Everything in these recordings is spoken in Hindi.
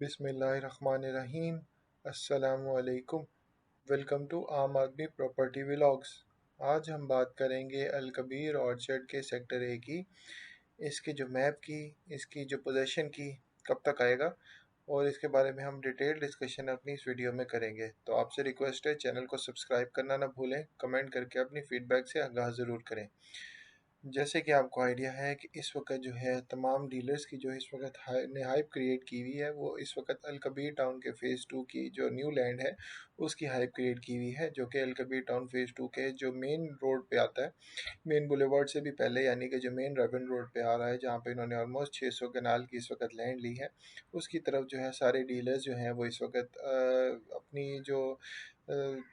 बिस्मिल्लाहिर्रहमानिर्रहीम। अस्सलामुअलैकुम। वेलकम टू आम आदमी प्रॉपर्टी व्लॉग्स। आज हम बात करेंगे अल कबीर ऑर्चर्ड के सेक्टर ए की, इसके जो मैप की, इसकी जो पोजीशन की, कब तक आएगा, और इसके बारे में हम डिटेल डिस्कशन अपनी इस वीडियो में करेंगे। तो आपसे रिक्वेस्ट है, चैनल को सब्सक्राइब करना ना भूलें, कमेंट करके अपनी फीडबैक से आगाह ज़रूर करें। जैसे कि आपको आइडिया है कि इस वक्त जो है तमाम डीलर्स की जो इस वक्त ने हाइप क्रिएट की हुई है, वो इस वक्त अल कबीर टाउन के फ़ेज़ 2 की जो न्यू लैंड है उसकी हाइप क्रिएट की हुई है, जो कि अल कबीर टाउन फ़ेज़ 2 के जो मेन रोड पे आता है, मेन बुलेवार्ड से भी पहले, यानी कि जो मेन रेवन रोड पे आ रहा है, जहाँ पे इन्होंने ऑलमोस्ट 600 कनाल की इस वक्त लैंड ली है, उसकी तरफ जो है सारे डीलर्स जो हैं वो इस वक्त अपनी जो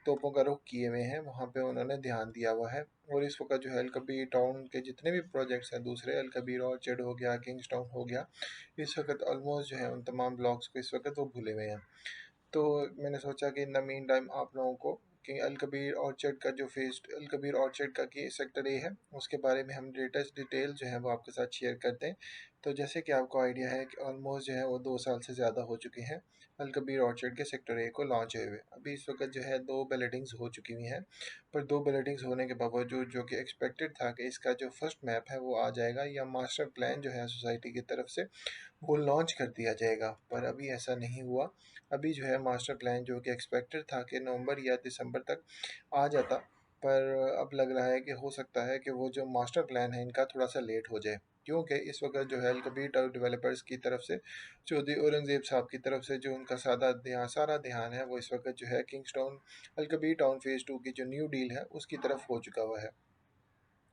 तोपों का रुख किए हुए हैं, वहाँ पे उन्होंने ध्यान दिया हुआ है। और इस वक्त जो है अल कबीर टाउन के जितने भी प्रोजेक्ट्स हैं दूसरे, अल कबीर ऑर्चर्ड हो गया, किंग्स टाउन हो गया, इस वक्त ऑलमोस्ट जो है उन तमाम ब्लॉक्स को इस वक्त वो भूले हुए हैं। तो मैंने सोचा कि इन द मीन टाइम आप लोगों को कि अल कबीर ऑर्चर्ड का जो फेस अल कबीर ऑर्चर्ड का कि सेक्टर ए है, उसके बारे में हम लेटेस्ट डिटेल जो है वो आपके साथ शेयर करते हैं। तो जैसे कि आपको आइडिया है कि ऑलमोस्ट जो है वो 2 साल से ज़्यादा हो चुके हैं अल कबीर ऑर्चर्ड के सेक्टर ए को लॉन्च हुए हुए। अभी इस वक्त जो है 2 बैलेटिंग्स हो चुकी हुई हैं, पर 2 बैलेटिंग्स होने के बावजूद जो कि एक्सपेक्टेड था कि इसका जो फर्स्ट मैप है वो आ जाएगा, या मास्टर प्लान जो है सोसाइटी की तरफ से वो लॉन्च कर दिया जाएगा, पर अभी ऐसा नहीं हुआ। अभी जो है मास्टर प्लान जो कि एक्सपेक्टेड था कि नवंबर या दिसंबर तक आ जाता, पर अब लग रहा है कि हो सकता है कि वो जो मास्टर प्लान है इनका थोड़ा सा लेट हो जाए, क्योंकि इस वक्त जो है अल कबीर टाउन डेवलपर्स की तरफ से, चौधरी औरंगज़ेब साहब की तरफ से जो उनका सारा ध्यान है वो इस वक्त जो है किंग्स टाउन अल कबीर टाउन फ़ेज़ 2 की जो न्यू डील है उसकी तरफ हो चुका हुआ है।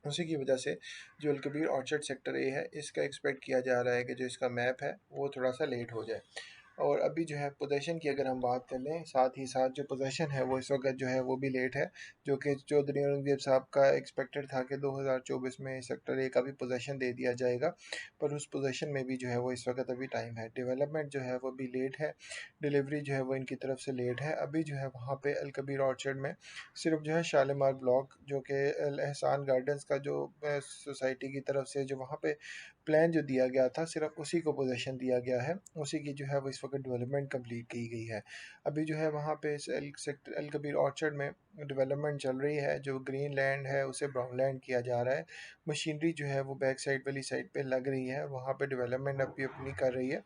उसी की वजह से जो अल कबीर ऑर्चर्ड सेक्टर ए है, इसका एक्सपेक्ट किया जा रहा है कि जो इसका मैप है वो थोड़ा सा लेट हो जाए। और अभी जो है पोजीशन की अगर हम बात कर लें, साथ ही साथ जो पोजीशन है वो इस वक्त जो है वो भी लेट है, जो कि चौधरी औरंगज़ेब साहब का एक्सपेक्टेड था कि 2024 में सेक्टर ए का भी पोजीशन दे दिया जाएगा, पर उस पोजीशन में भी जो है वो इस वक्त अभी टाइम है। डेवलपमेंट जो है वो भी लेट है, डिलीवरी जो है वो इनकी तरफ से लेट है। अभी जो है वहाँ पे अल कबीर ऑर्चर्ड में सिर्फ जो है शालीमार ब्लॉक, जो कि अल एहसान गार्डन्स का जो सोसाइटी की तरफ से जो वहाँ पे प्लान जो दिया गया था, सिर्फ उसी को पोजीशन दिया गया है, उसी की जो है वो इस वक्त डेवलपमेंट कंप्लीट की गई है। अभी जो है वहाँ पे सेक्टर अल कबीर ऑर्चर्ड में डेवलपमेंट चल रही है, जो ग्रीन लैंड है उसे ब्राउन लैंड किया जा रहा है। मशीनरी जो है वो बैक साइड वाली साइड पे लग रही है, और वहाँ पे डेवलपमेंट अभी अपनी कर रही है,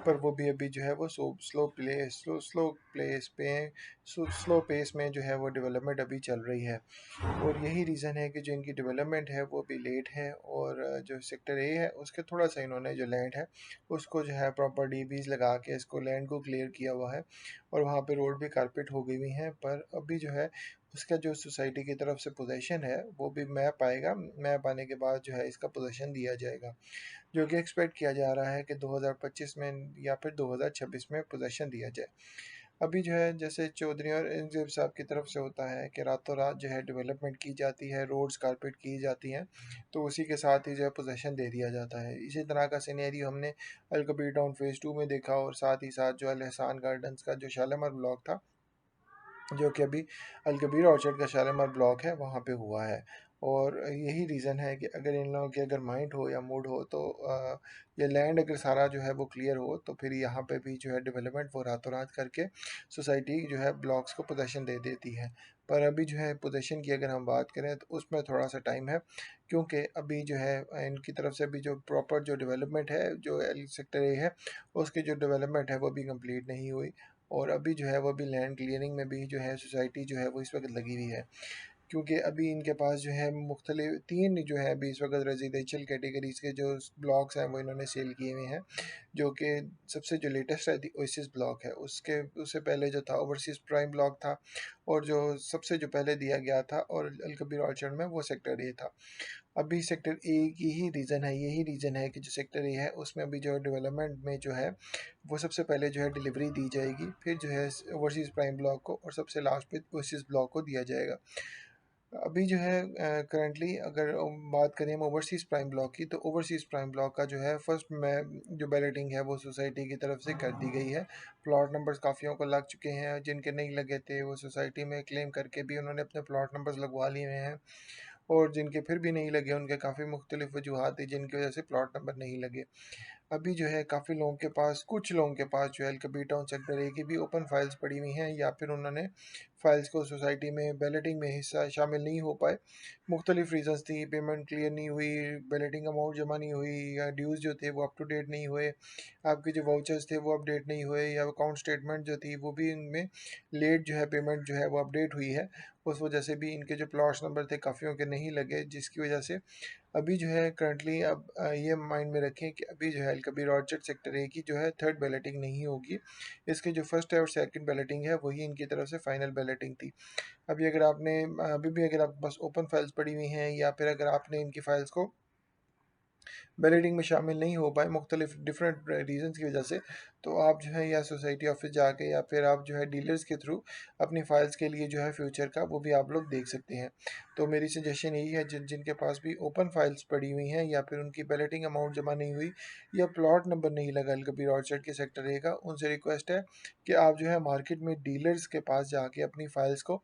पर वो भी अभी जो है वो स्लो प्लेस पे स्लो पेस में जो है वो डेवलपमेंट अभी चल रही है। और यही रीज़न है कि जो इनकी डेवलपमेंट है वो भी लेट है, और जो सेक्टर ए है उसके थोड़ा सा इन्होंने जो लैंड है उसको जो है प्रॉपर डीबीज लगा के इसको लैंड को क्लियर किया हुआ है, और वहाँ पे रोड भी कारपेट हो गई हुई हैं। पर अभी जो है उसका जो सोसाइटी की तरफ से पोजीशन है वो भी मैप आएगा, मैप आने के बाद जो है इसका पोजीशन दिया जाएगा, जो कि एक्सपेक्ट किया जा रहा है कि 2025 में या फिर 2026 में पोजीशन दिया जाए। अभी जो है जैसे चौधरी और औरंगज़ेब साहब की तरफ से होता है कि रातों रात जो है डेवलपमेंट की जाती है, रोड्स कारपेट की जाती हैं, तो उसी के साथ ही जो है पोजीशन दे दिया जाता है। इसी तरह का सिनेरियो हमने अल कबीर टाउन फ़ेज़ 2 में देखा, और साथ ही साथ जो अल एहसान गार्डन्स का जो शालीमार ब्लॉक था, जो कि अभी अल कबीर ऑर्चर्ड का शालीमार ब्लॉक है, वहाँ पे हुआ है। और यही रीज़न है कि अगर इन लोगों की अगर माइंड हो या मूड हो, तो ये लैंड अगर सारा जो है वो क्लियर हो, तो फिर यहाँ पे भी जो है डेवलपमेंट वो रातों रात करके सोसाइटी जो है ब्लॉक्स को पोजीशन दे देती है। पर अभी जो है पोजीशन की अगर हम बात करें तो उसमें थोड़ा सा टाइम है, क्योंकि अभी जो है इनकी तरफ से अभी जो प्रॉपर जो डेवलपमेंट है, जो एल सेक्टर ए है उसकी जो डेवलपमेंट है वो भी कंप्लीट नहीं हुई, और अभी जो है वो भी लैंड क्लियरिंग में भी जो है सोसाइटी जो है वो इस वक्त लगी हुई है, क्योंकि अभी इनके पास जो है मुख्तलिफ 3 जो है अभी इस वक्त रेजिडेंशियल कैटेगरीज़ के जो ब्लॉक्स हैं वो इन्होंने सेल किए हुए हैं, जो कि सबसे जो लेटेस्ट है दी ओएसिस ब्लॉक है, उसके उससे पहले जो था ओवरसीज़ प्राइम ब्लॉक था, और जो सबसे जो पहले दिया गया था और अल कबीर ऑर्चर्ड में वो सेक्टर ए था। अभी सेक्टर ए की ही रीज़न है, यही रीज़न है कि जो सेक्टर ए है उसमें अभी जो डेवलपमेंट में जो है वो सबसे पहले जो है डिलीवरी दी जाएगी, फिर जो है ओवरसीज़ प्राइम ब्लॉक को, और सबसे लास्ट पे ओएसिस ब्लॉक को दिया जाएगा। अभी जो है करंटली अगर बात करें हम ओवरसीज़ प्राइम ब्लॉक की, तो ओवरसीज़ प्राइम ब्लॉक का जो है फर्स्ट में जो बैलेटिंग है वो सोसाइटी की तरफ से कर दी गई है। प्लॉट नंबर्स काफ़ियों को लग चुके हैं, जिनके नहीं लगे थे वो सोसाइटी में क्लेम करके भी उन्होंने अपने प्लॉट नंबर्स लगवा लिए हुए हैं, और जिनके फिर भी नहीं लगे उनके काफ़ी मुख्तलिफ वजूहत थी जिनकी वजह से प्लॉट नंबर नहीं लगे। अभी जो है काफ़ी लोगों के पास, कुछ लोगों के पास जो है कबीर टाउन सेक्टर ए की भी ओपन फाइल्स पड़ी हुई हैं, या फिर उन्होंने फाइल्स को सोसाइटी में बैलेटिंग में हिस्सा शामिल नहीं हो पाए। मुख्तलिफ रीजंस थी, पेमेंट क्लियर नहीं हुई, बैलेटिंग अमाउंट जमा नहीं हुई, या ड्यूज़ जो थे वो अप टू डेट नहीं हुए, आपके जो वाउचर्स थे वो अपडेट नहीं हुए, या अकाउंट स्टेटमेंट जो थी वो भी इनमें लेट जो है पेमेंट जो है वो अपडेट हुई है। उस वजह से भी इनके जो प्लॉट्स नंबर थे काफ़ियों के नहीं लगे, जिसकी वजह से अभी जो है करंटली अब ये माइंड में रखें कि अभी जो है कबीर ऑर्चर्ड सेक्टर ए की जो है थर्ड बैलेटिंग नहीं होगी। इसकी जो फर्स्ट है और सेकंड बैलेटिंग है वही इनकी तरफ से फाइनल बैलेटिंग थी। अभी अगर आपने अभी भी अगर आपके पास ओपन फाइल्स पड़ी हुई हैं, या फिर अगर आपने इनकी फाइल्स को बैलेटिंग में शामिल नहीं हो पाए मुख्तलिफ डिफरेंट रीजंस की वजह से, तो आप जो है या सोसाइटी ऑफिस जाके या फिर आप जो है डीलर्स के थ्रू अपनी फाइल्स के लिए जो है फ्यूचर का वो भी आप लोग देख सकते हैं। तो मेरी सजेशन यही है, जिनके पास भी ओपन फाइल्स पड़ी हुई हैं, या फिर उनकी बैलेटिंग अमाउंट जमा नहीं हुई, या प्लॉट नंबर नहीं लगा कबीर ऑर्चर्ड के सेक्टर ए का, उनसे रिक्वेस्ट है कि आप जो है मार्केट में डीलर्स के पास जाके अपनी फाइल्स को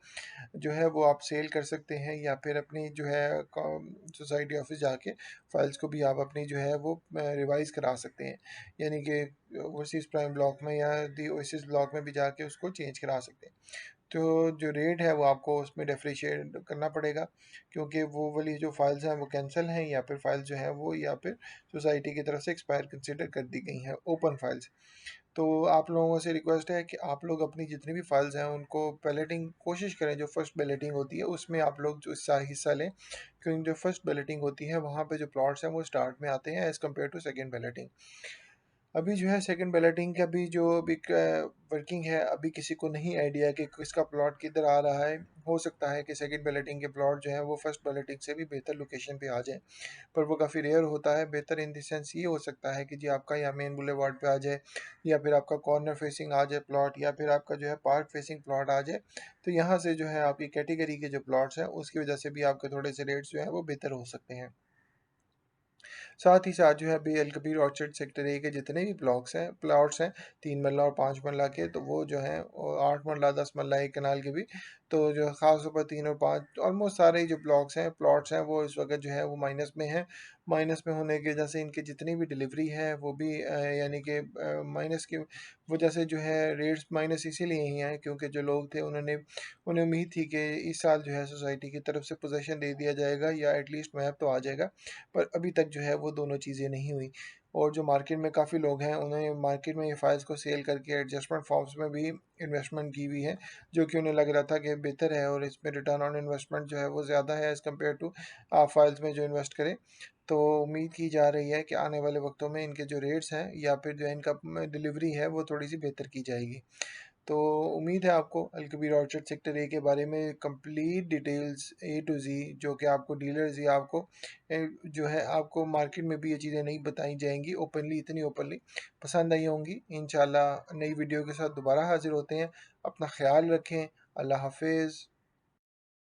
जो है वो आप सेल कर सकते हैं, या फिर अपनी जो है सोसाइटी ऑफिस जाके फाइल्स को भी आप अपनी जो है वो रिवाइज करा सकते हैं, यानी कि ओवरसीज़ प्राइम ब्लॉक में या दी ओएसिस ब्लॉक में भी जाके उसको चेंज करा सकते हैं। तो जो रेट है वो आपको उसमें डिफरेंशिएट करना पड़ेगा, क्योंकि वो वाली जो फाइल्स हैं वो कैंसिल हैं, या फिर फाइल्स जो हैं वो या फिर सोसाइटी की तरफ से एक्सपायर कंसिडर कर दी गई हैं ओपन फाइल्स। तो आप लोगों से रिक्वेस्ट है कि आप लोग अपनी जितनी भी फाइल्स हैं उनको बैलेटिंग कोशिश करें, जो फर्स्ट बैलेटिंग होती है उसमें आप लोग जो हिस्सा हिस्सा लें, क्योंकि जो फर्स्ट बैलेटिंग होती है वहाँ पे जो प्लॉट्स हैं वो स्टार्ट में आते हैं as compare to second balloting. अभी जो है सेकंड बैलेटिंग का भी जो अभी वर्किंग है, अभी किसी को नहीं आइडिया कि किसका प्लॉट किधर आ रहा है। हो सकता है कि सेकंड बैलेटिंग के प्लॉट जो है वो फर्स्ट बैलेटिंग से भी बेहतर लोकेशन पे आ जाए, पर वो काफ़ी रेयर होता है। बेहतर इन द सेंस ये हो सकता है कि जी आपका या मेन बुलेवार्ड पे आ जाए, या फिर आपका कॉर्नर फेसिंग आ जाए प्लॉट, या फिर आपका जो है पार्क फेसिंग प्लॉट आ जाए। तो यहाँ से जो है आपकी कैटेगरी के जो प्लॉट्स हैं उसकी वजह से भी आपके थोड़े से रेट्स जो है वो बेहतर हो सकते हैं। साथ ही साथ जो है अभी अल कबीर ऑर्चर्ड सेक्टर ए के जितने भी प्लॉट्स हैं 3 मरला और 5 मरला के, तो वो जो हैं 8 मरला 10 मरला एक कनाल के भी, तो जो ख़ास तौर पर 3 और 5 ऑलमोस्ट सारे ही जो प्लॉट्स हैं वो इस वक्त जो है वो माइनस में हैं। माइनस में होने की वजह से इनकी जितनी भी डिलीवरी है वो भी यानी कि माइनस की वजह से जो है रेट्स माइनस इसीलिए ही हैं, क्योंकि जो लोग थे उन्हें उम्मीद थी कि इस साल जो है सोसाइटी की तरफ से पोजेसन दे दिया जाएगा, या एटलीस्ट मैप तो आ जाएगा, पर अभी तक जो है वो दोनों चीज़ें नहीं हुई। और जो मार्केट में काफ़ी लोग हैं उन्हें मार्केट में ये फाइल्स को सेल करके एडजस्टमेंट फॉर्म्स में भी इन्वेस्टमेंट की हुई है, जो कि उन्हें लग रहा था कि बेहतर है और इसमें रिटर्न ऑन इन्वेस्टमेंट जो है वो ज़्यादा है एज़ कम्पेयर टू आप फाइल्स में जो इन्वेस्ट करें। तो उम्मीद की जा रही है कि आने वाले वक्तों में इनके जो रेट्स हैं या फिर जो इनका डिलीवरी है वो थोड़ी सी बेहतर की जाएगी। तो उम्मीद है आपको अलकबीर ऑर्चर्ड सेक्टर ए के बारे में कंप्लीट डिटेल्स ए टू जी, जो कि आपको डीलर्स या आपको जो है आपको मार्केट में भी ये चीज़ें नहीं बताई जाएंगी ओपनली, इतनी ओपनली पसंद आई होंगी। इंशाल्लाह नई वीडियो के साथ दोबारा हाजिर होते हैं। अपना ख्याल रखें। अल्लाह हाफिज़।